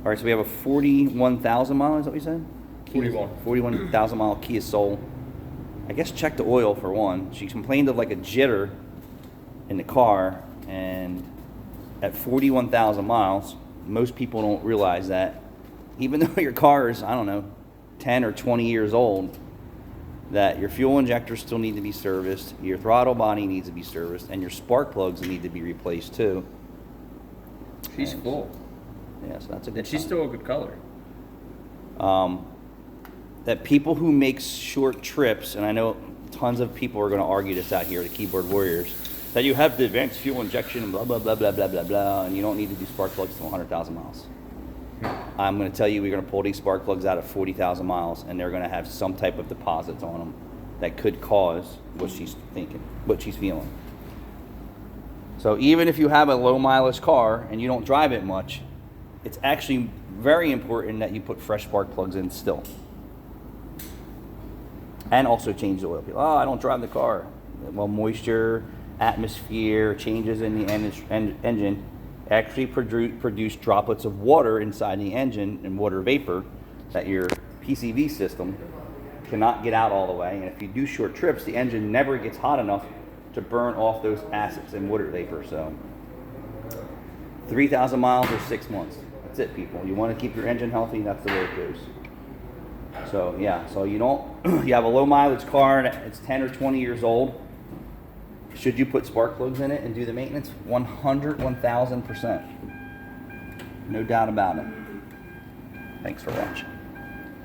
All right, so we have a 41,000 mile, is that what you said? 41. 41,000 mile Kia Soul. I guess check the oil for one. She complained of like a jitter in the car, and at 41,000 miles, most people don't realize that even though your car is, I don't know, 10 or 20 years old, that your fuel injectors still need to be serviced, your throttle body needs to be serviced, and your spark plugs need to be replaced too. She's And- full. Yeah, so that's a good And she's sign. still a good color. That people who make short trips, and I know tons of people are going to argue this out here, the keyboard warriors, that you have the advanced fuel injection and blah, blah, blah, blah, blah, blah, blah, and you don't need to do spark plugs to 100,000 miles. I'm going to tell you, we're going to pull these spark plugs out at 40,000 miles, and they're going to have some type of deposits on them that could cause what she's thinking, what she's feeling. So even if you have a low mileage car and you don't drive it much, it's actually very important that you put fresh spark plugs in still. And also change the oil. People, oh, I don't drive the car. Well, moisture, atmosphere, changes in the engine actually produce droplets of water inside the engine and water vapor that your PCV system cannot get out all the way. And if you do short trips, the engine never gets hot enough to burn off those acids and water vapor. So 3,000 miles or 6 months. That's it, people. You want to keep your engine healthy, that's the way it goes. So yeah, so you don't, you have a low mileage car and it's 10 or 20 years old. Should you put spark plugs in it and do the maintenance? 1000%. No doubt about it. Thanks for watching.